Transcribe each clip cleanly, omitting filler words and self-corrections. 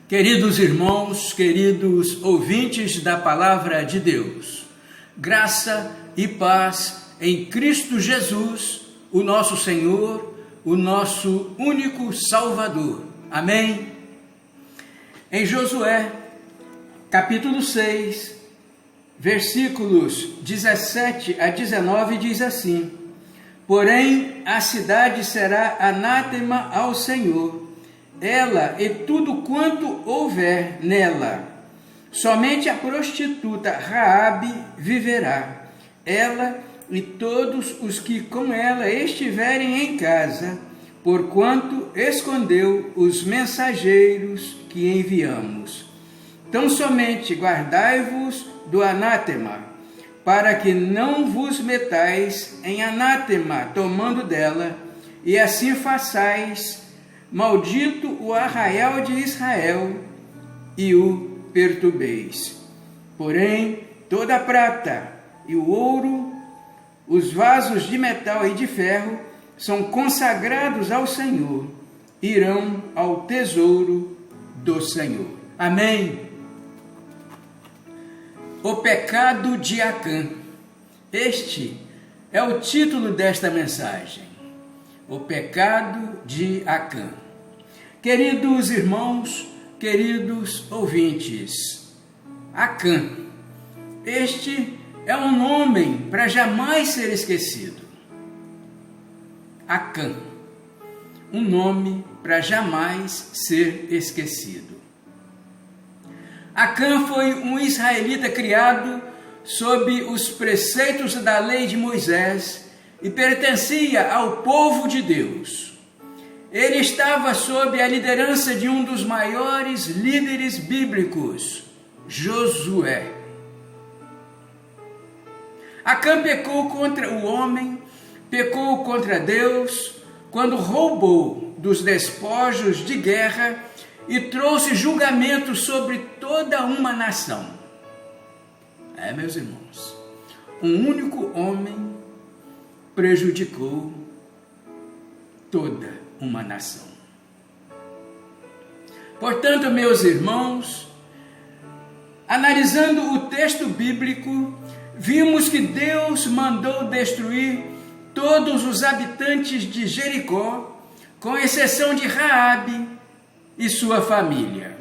Queridos irmãos, queridos ouvintes da Palavra de Deus, graça e paz em Cristo Jesus, o nosso Senhor, o nosso único Salvador. Amém? Em Josué, capítulo 6, versículos 17 a 19, diz assim: Porém, a cidade será anátema ao Senhor, ela e tudo quanto houver nela. Somente a prostituta Raabe viverá, ela e todos os que com ela estiverem em casa, porquanto escondeu os mensageiros que enviamos. Tão somente guardai-vos do anátema, para que não vos metais em anátema tomando dela, e assim façais maldito o arraial de Israel, e o perturbeis. Porém, toda a prata e o ouro, os vasos de metal e de ferro, são consagrados ao Senhor, irão ao tesouro do Senhor. Amém. O pecado de Acã. Este é o título desta mensagem. O pecado de Acã. Queridos irmãos, queridos ouvintes, Acã. Este é um nome para jamais ser esquecido. Acã. Um nome para jamais ser esquecido. Acã foi um israelita criado sob os preceitos da lei de Moisés e pertencia ao povo de Deus. Ele estava sob a liderança de um dos maiores líderes bíblicos, Josué. Acã pecou contra o homem, pecou contra Deus, quando roubou dos despojos de guerra e trouxe julgamento sobre toda uma nação. Meus irmãos, um único homem prejudicou toda uma nação. Portanto, meus irmãos, analisando o texto bíblico, vimos que Deus mandou destruir todos os habitantes de Jericó, com exceção de Raabe e sua família.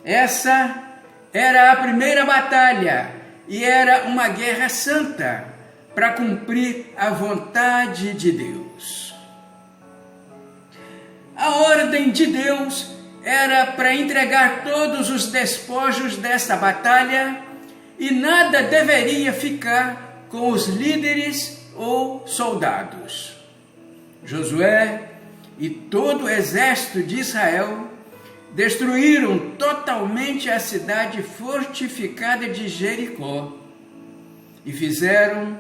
Essa era a primeira batalha e era uma guerra santa para cumprir a vontade de Deus. A ordem de Deus era para entregar todos os despojos desta batalha e nada deveria ficar com os líderes ou soldados. Josué e todo o exército de Israel destruíram totalmente a cidade fortificada de Jericó e fizeram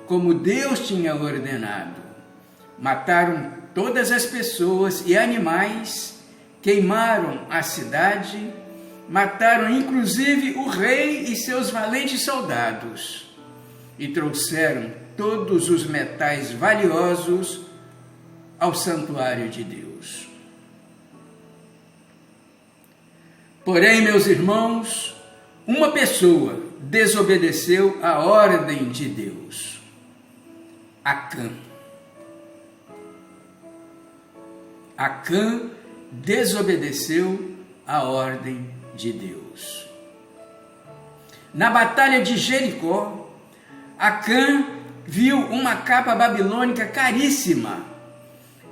como Deus tinha ordenado. Mataram todas as pessoas e animais, queimaram a cidade, mataram inclusive o rei e seus valentes soldados e trouxeram todos os metais valiosos ao santuário de Deus. Porém, meus irmãos, uma pessoa desobedeceu a ordem de Deus. Acã. Acã desobedeceu a ordem de Deus. Na batalha de Jericó, Acã viu uma capa babilônica caríssima,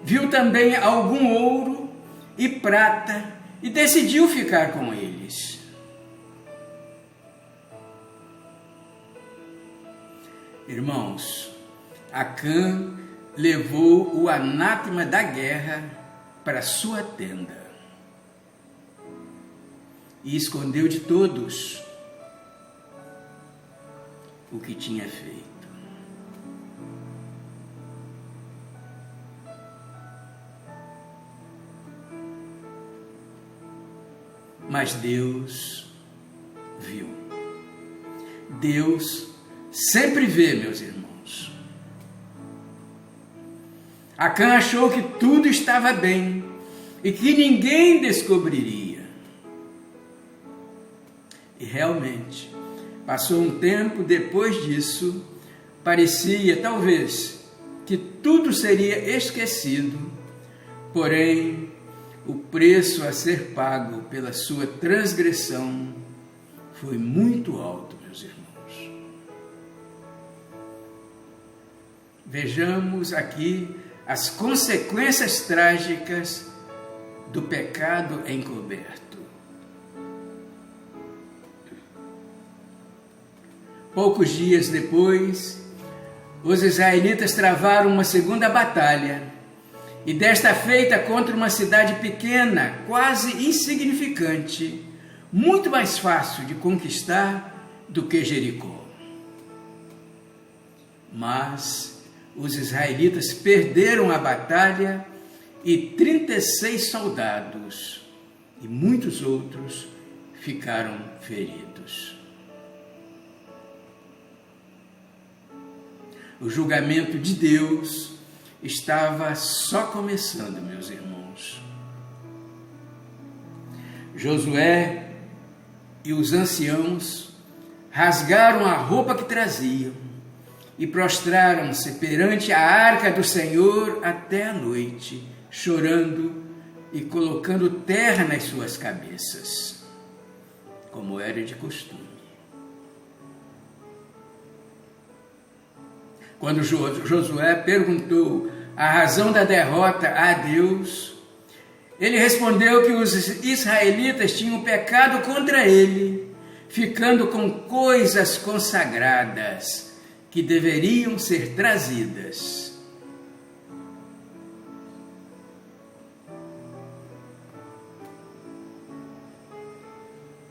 viu também algum ouro e prata e decidiu ficar com eles. Irmãos, Acã levou o anátema da guerra para sua tenda e escondeu de todos o que tinha feito. Mas Deus viu. Deus sempre vê, meus irmãos. Acã achou que tudo estava bem e que ninguém descobriria. E realmente, passou um tempo depois disso, parecia talvez que tudo seria esquecido, porém o preço a ser pago pela sua transgressão foi muito alto, meus irmãos. Vejamos aqui as consequências trágicas do pecado encoberto. Poucos dias depois, os israelitas travaram uma segunda batalha, e desta feita contra uma cidade pequena, quase insignificante, muito mais fácil de conquistar do que Jericó. Mas os israelitas perderam a batalha e 36 soldados e muitos outros ficaram feridos. O julgamento de Deus estava só começando, meus irmãos. Josué e os anciãos rasgaram a roupa que traziam e prostraram-se perante a arca do Senhor até a noite, chorando e colocando terra nas suas cabeças, como era de costume. Quando Josué perguntou a razão da derrota a Deus, ele respondeu que os israelitas tinham pecado contra ele, ficando com coisas consagradas que deveriam ser trazidas.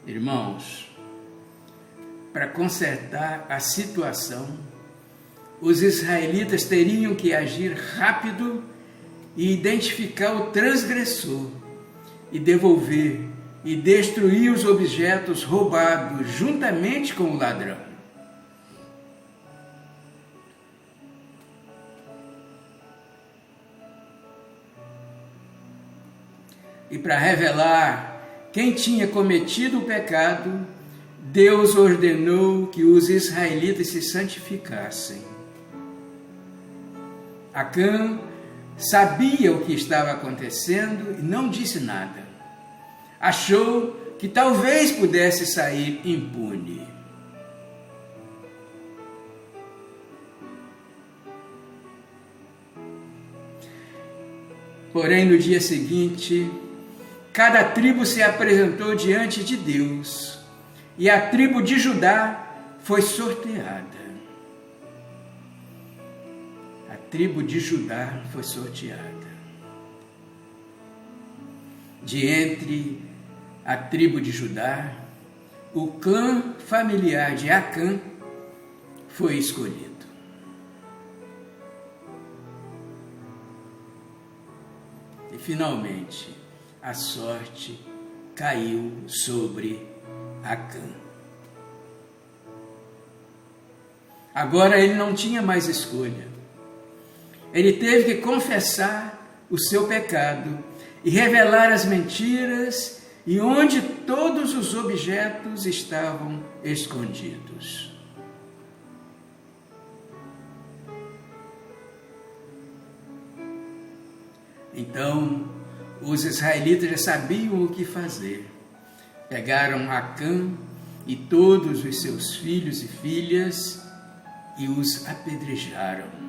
Irmãos, para consertar a situação, os israelitas teriam que agir rápido e identificar o transgressor e devolver e destruir os objetos roubados juntamente com o ladrão. E para revelar quem tinha cometido o pecado, Deus ordenou que os israelitas se santificassem. Acã sabia o que estava acontecendo e não disse nada. Achou que talvez pudesse sair impune. Porém, no dia seguinte, cada tribo se apresentou diante de Deus e a tribo de Judá foi sorteada. A tribo de Judá foi sorteada. De entre a tribo de Judá, o clã familiar de Acã foi escolhido. E finalmente, a sorte caiu sobre Acã. Agora ele não tinha mais escolha. Ele teve que confessar o seu pecado e revelar as mentiras e onde todos os objetos estavam escondidos. Então, os israelitas já sabiam o que fazer. Pegaram Acã e todos os seus filhos e filhas e os apedrejaram.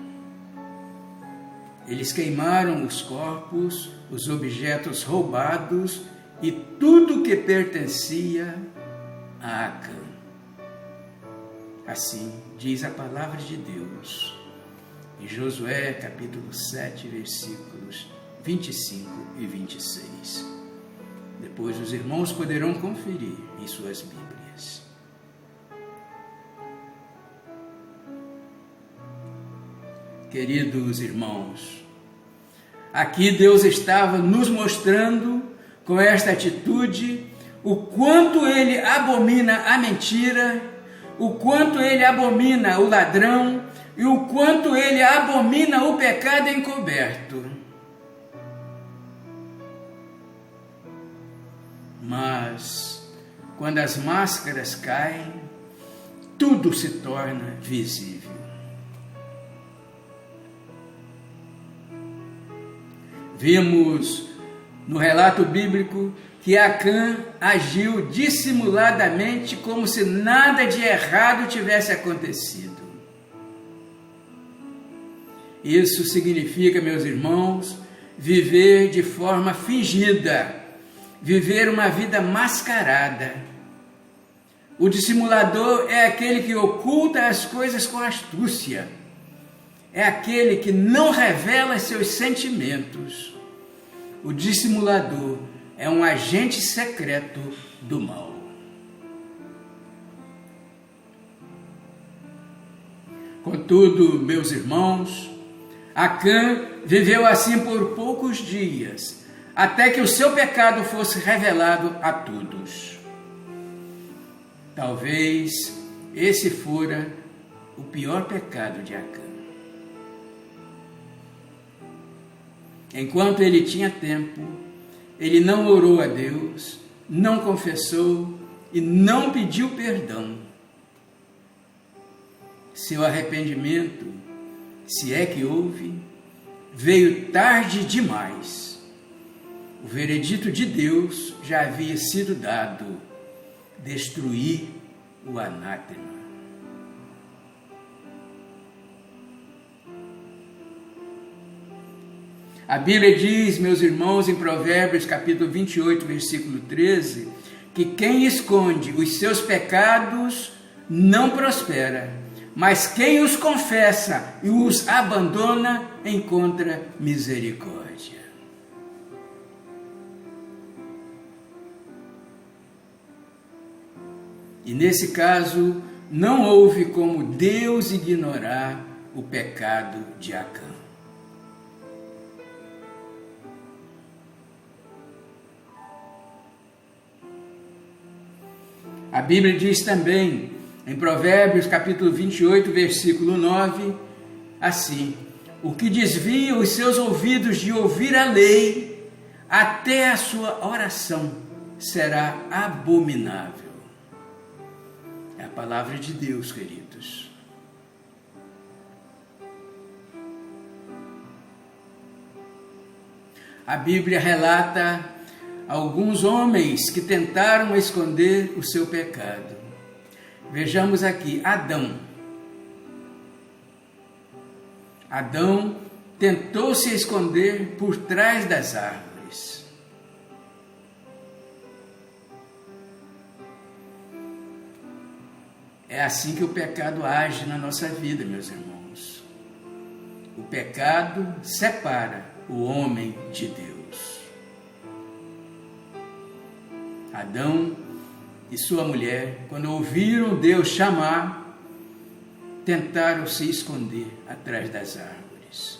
Eles queimaram os corpos, os objetos roubados e tudo que pertencia a Acã. Assim diz a palavra de Deus em Josué capítulo 7, versículos 25 e 26. Depois os irmãos poderão conferir em suas Bíblias. Queridos irmãos, aqui Deus estava nos mostrando com esta atitude o quanto Ele abomina a mentira, o quanto Ele abomina o ladrão e o quanto Ele abomina o pecado encoberto. Mas quando as máscaras caem, tudo se torna visível. Vimos no relato bíblico que Acã agiu dissimuladamente como se nada de errado tivesse acontecido. Isso significa, meus irmãos, viver de forma fingida, viver uma vida mascarada. O dissimulador é aquele que oculta as coisas com astúcia. É aquele que não revela seus sentimentos. O dissimulador é um agente secreto do mal. Contudo, meus irmãos, Acã viveu assim por poucos dias, até que o seu pecado fosse revelado a todos. Talvez esse fora o pior pecado de Acã. Enquanto ele tinha tempo, ele não orou a Deus, não confessou e não pediu perdão. Seu arrependimento, se é que houve, veio tarde demais. O veredito de Deus já havia sido dado: destruir o anátema. A Bíblia diz, meus irmãos, em Provérbios capítulo 28, versículo 13, que quem esconde os seus pecados não prospera, mas quem os confessa e os abandona encontra misericórdia. E nesse caso, não houve como Deus ignorar o pecado de Acã. A Bíblia diz também, em Provérbios capítulo 28, versículo 9, assim: o que desvia os seus ouvidos de ouvir a lei, até a sua oração será abominável. É a palavra de Deus, queridos. A Bíblia relata alguns homens que tentaram esconder o seu pecado. Vejamos aqui, Adão. Adão tentou se esconder por trás das árvores. É assim que o pecado age na nossa vida, meus irmãos. O pecado separa o homem de Deus. Adão e sua mulher, quando ouviram Deus chamar, tentaram se esconder atrás das árvores.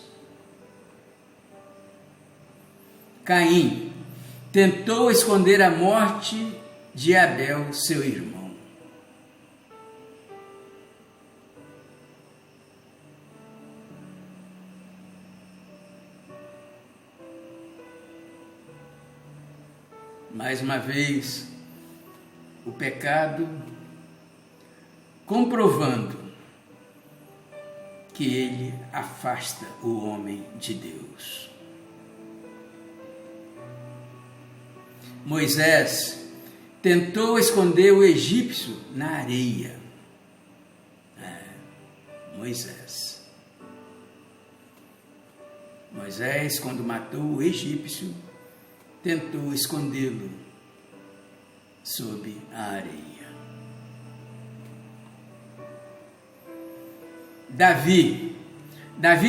Caim tentou esconder a morte de Abel, seu irmão. Mais uma vez, o pecado comprovando que ele afasta o homem de Deus. Moisés tentou esconder o egípcio na areia. Moisés, quando matou o egípcio, tentou escondê-lo sob a areia. Davi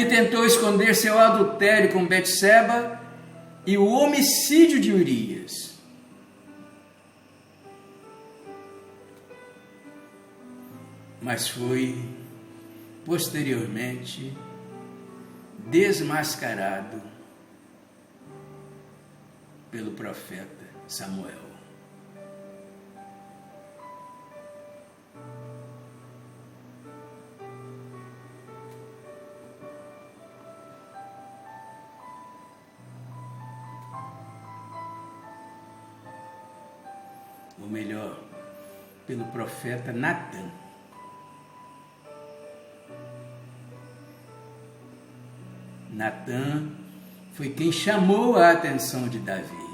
tentou esconder seu adultério com Betseba e o homicídio de Urias. Mas foi posteriormente desmascarado pelo profeta Samuel. ou melhor, pelo profeta Natã. Natã foi quem chamou a atenção de Davi.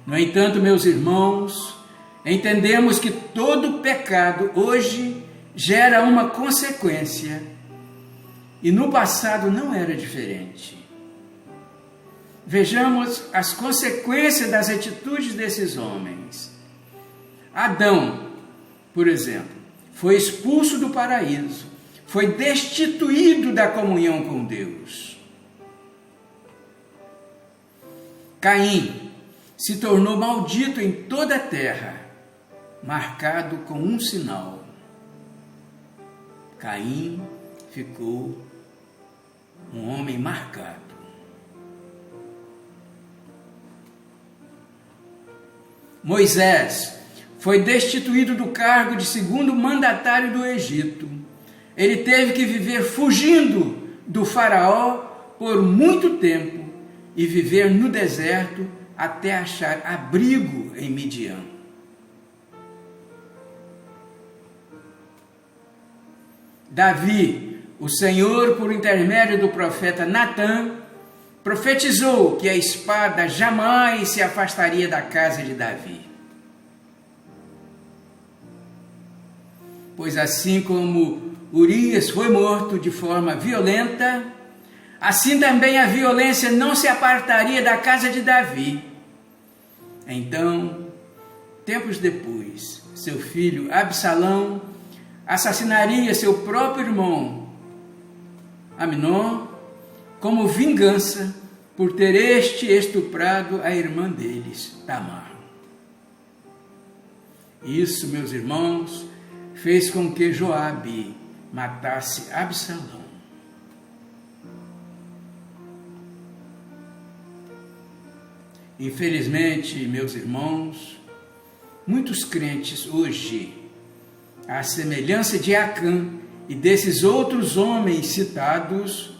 No entanto, meus irmãos, entendemos que todo pecado hoje gera uma consequência, e no passado não era diferente. Vejamos as consequências das atitudes desses homens. Adão, por exemplo, foi expulso do paraíso, foi destituído da comunhão com Deus. Caim se tornou maldito em toda a terra, marcado com um sinal. Caim ficou um homem marcado. Moisés foi destituído do cargo de segundo mandatário do Egito. Ele teve que viver fugindo do faraó por muito tempo e viver no deserto até achar abrigo em Midian. Davi, o Senhor, por intermédio do profeta Natã, profetizou que a espada jamais se afastaria da casa de Davi. Pois assim como Urias foi morto de forma violenta, assim também a violência não se apartaria da casa de Davi. Então, tempos depois, seu filho Absalão assassinaria seu próprio irmão Amnon como vingança por ter estuprado a irmã deles, Tamar. Isso, meus irmãos, fez com que Joabe matasse Absalão. Infelizmente, meus irmãos, muitos crentes hoje, à semelhança de Acã e desses outros homens citados,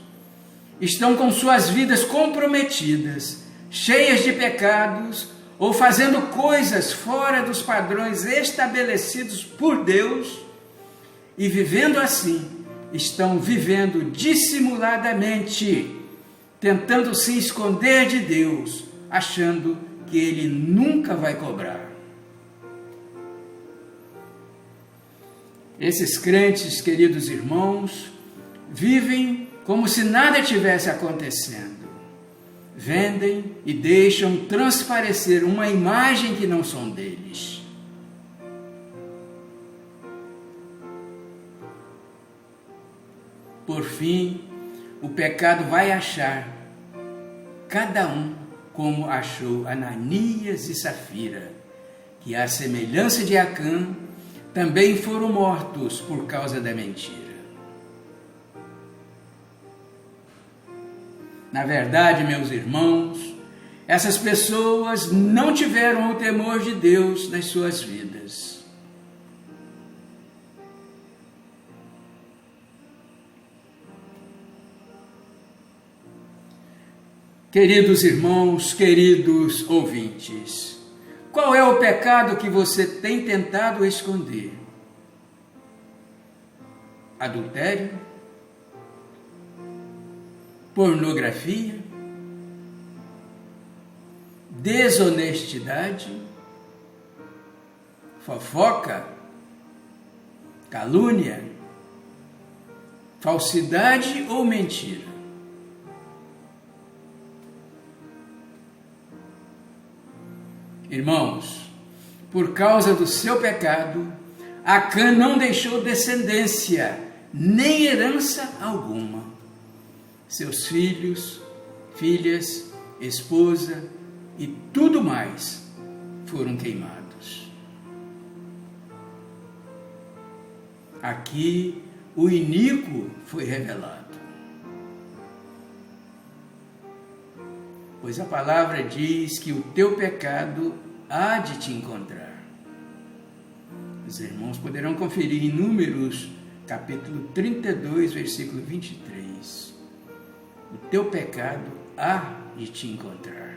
estão com suas vidas comprometidas, cheias de pecados, ou fazendo coisas fora dos padrões estabelecidos por Deus, e vivendo assim, estão vivendo dissimuladamente, tentando se esconder de Deus, achando que Ele nunca vai cobrar. Esses crentes, queridos irmãos, vivem como se nada tivesse acontecendo. Vendem e deixam transparecer uma imagem que não são deles. Por fim, o pecado vai achar cada um como achou Ananias e Safira, que, à semelhança de Acã, também foram mortos por causa da mentira. Na verdade, meus irmãos, essas pessoas não tiveram o temor de Deus nas suas vidas. Queridos irmãos, queridos ouvintes, qual é o pecado que você tem tentado esconder? Adultério? Pornografia? Desonestidade? Fofoca? Calúnia? Falsidade ou mentira? Irmãos, por causa do seu pecado, Acã não deixou descendência, nem herança alguma. Seus filhos, filhas, esposa e tudo mais foram queimados. Aqui o iníquo foi revelado. Pois a palavra diz que o teu pecado há de te encontrar. Os irmãos poderão conferir em Números, capítulo 32, versículo 23. O teu pecado há de te encontrar.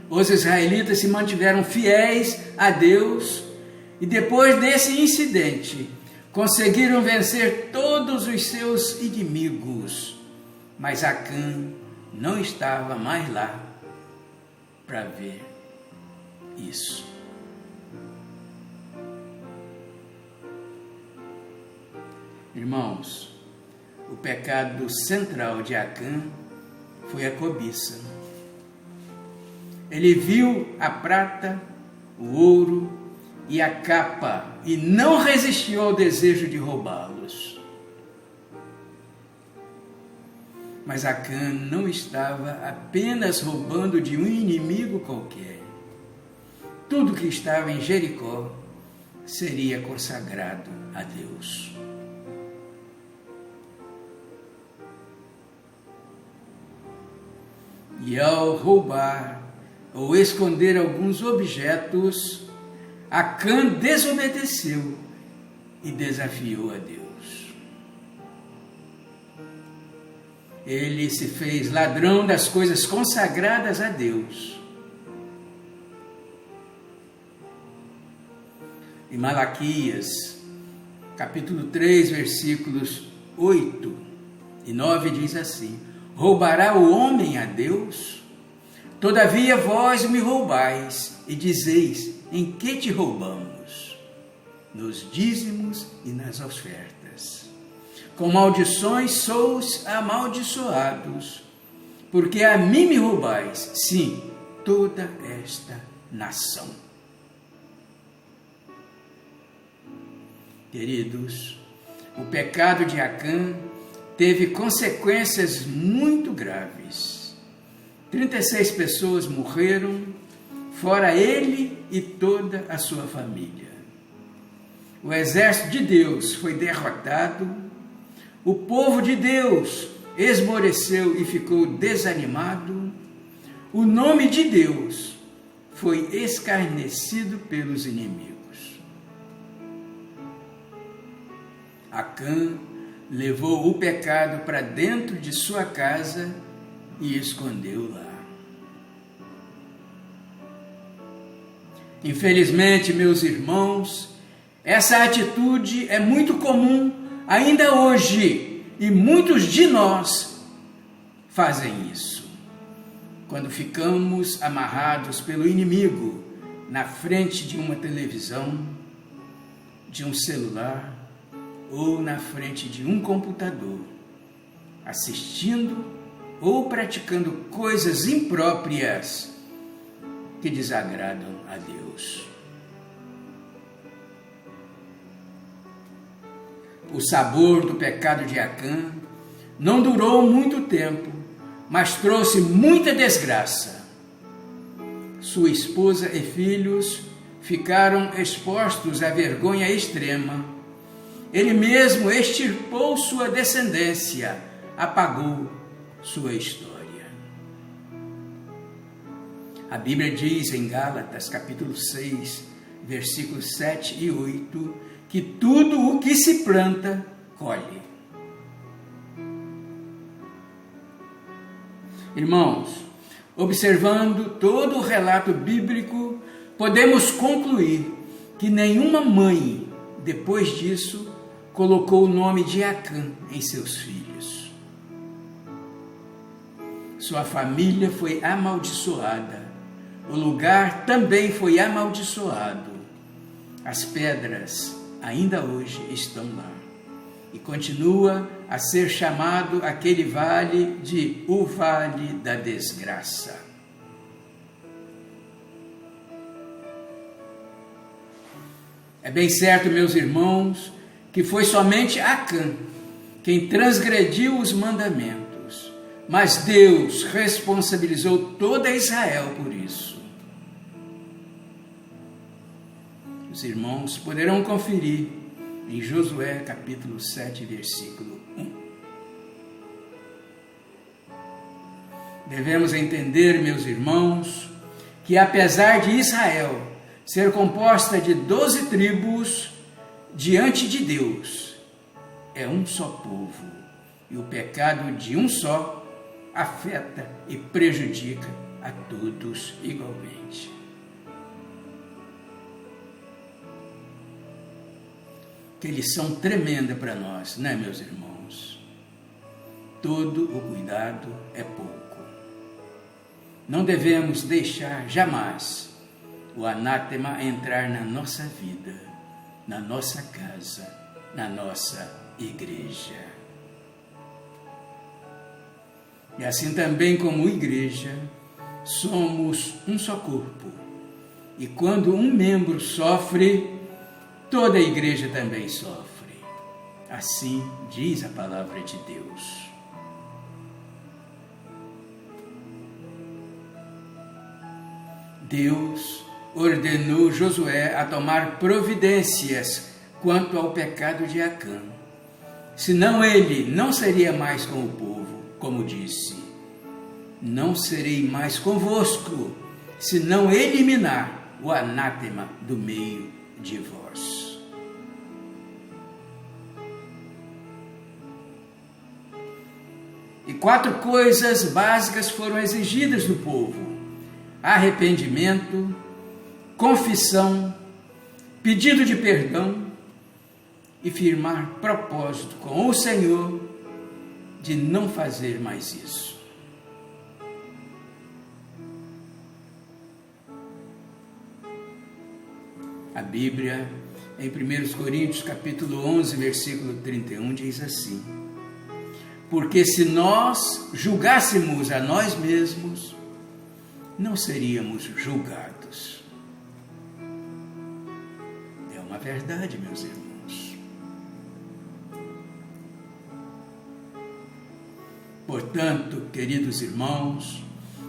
os israelitas se mantiveram fiéis a Deus e depois desse incidente conseguiram vencer todos os seus inimigos. Mas Acã não estava mais lá para ver isso. Irmãos, o pecado central de Acã foi a cobiça. Ele viu a prata, o ouro e a capa e não resistiu ao desejo de roubá-los. Mas Acã não estava apenas roubando de um inimigo qualquer. Tudo que estava em Jericó seria consagrado a Deus. E ao roubar ou esconder alguns objetos, Acã desobedeceu e desafiou a Deus. Ele se fez ladrão das coisas consagradas a Deus. Em Malaquias, capítulo 3, versículos 8 e 9 diz assim: roubará o homem a Deus? Todavia vós me roubais e dizeis: em que te roubamos? Nos dízimos e nas ofertas. Com maldições sois amaldiçoados, porque a mim me roubais, sim, toda esta nação. Queridos, o pecado de Acã teve consequências muito graves. 36 pessoas morreram, fora ele e toda a sua família. O exército de Deus foi derrotado, o povo de Deus esmoreceu e ficou desanimado, o nome de Deus foi escarnecido pelos inimigos. Acã levou o pecado para dentro de sua casa e escondeu lá. Infelizmente, meus irmãos, essa atitude é muito comum ainda hoje e muitos de nós fazem isso. Quando ficamos amarrados pelo inimigo na frente de uma televisão, de um celular ou na frente de um computador, assistindo ou praticando coisas impróprias que desagradam a Deus. O sabor do pecado de Acã não durou muito tempo, mas trouxe muita desgraça. Sua esposa e filhos ficaram expostos à vergonha extrema. Ele mesmo extirpou sua descendência, apagou sua história. A Bíblia diz em Gálatas, capítulo 6, versículos 7 e 8, que tudo o que se planta, colhe. Irmãos, observando todo o relato bíblico, podemos concluir que nenhuma mãe, depois disso, colocou o nome de Acã em seus filhos. Sua família foi amaldiçoada. O lugar também foi amaldiçoado. As pedras ainda hoje estão lá. E continua a ser chamado aquele vale de o Vale da Desgraça. É bem certo, meus irmãos, que foi somente Acã quem transgrediu os mandamentos, mas Deus responsabilizou toda Israel por isso. Os irmãos poderão conferir em Josué capítulo 7, versículo 1. Devemos entender, meus irmãos, que apesar de Israel ser composta de 12 tribos, diante de Deus é um só povo, e o pecado de um só afeta e prejudica a todos igualmente. Que lição tremenda para nós, né, meus irmãos? Todo o cuidado é pouco. Não devemos deixar jamais o anátema entrar na nossa vida, na nossa casa, na nossa igreja. E assim também como igreja, somos um só corpo. E quando um membro sofre, toda a igreja também sofre. Assim diz a palavra de Deus. Deus ordenou Josué a tomar providências quanto ao pecado de Acã. Senão ele não seria mais com o povo, como disse: não serei mais convosco, se não eliminar o anátema do meio de vós. E 4 coisas básicas foram exigidas do povo: arrependimento, confissão, pedido de perdão e firmar propósito com o Senhor de não fazer mais isso. A Bíblia, em 1 Coríntios capítulo 11, versículo 31, diz assim: porque se nós julgássemos a nós mesmos, não seríamos julgados. É uma verdade, meus irmãos. Portanto, queridos irmãos,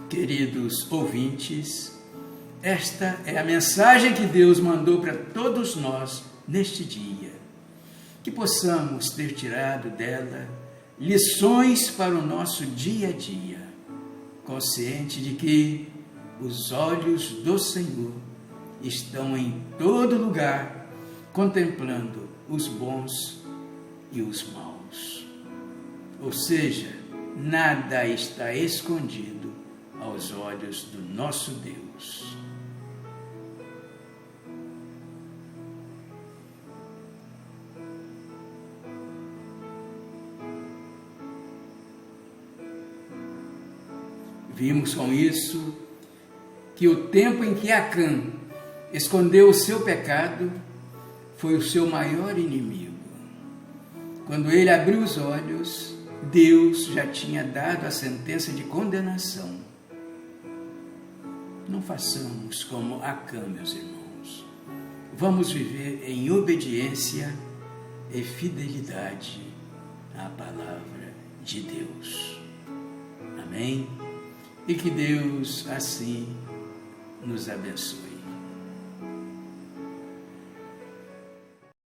queridos ouvintes, esta é a mensagem que Deus mandou para todos nós neste dia. Que possamos ter tirado dela lições para o nosso dia a dia, consciente de que os olhos do Senhor estão em todo lugar, contemplando os bons e os maus. Ou seja, nada está escondido aos olhos do nosso Deus. Vimos com isso que o tempo em que Acã escondeu o seu pecado foi o seu maior inimigo. Quando ele abriu os olhos, Deus já tinha dado a sentença de condenação. Não façamos como Acã, meus irmãos. Vamos viver em obediência e fidelidade à palavra de Deus. Amém? E que Deus assim nos abençoe.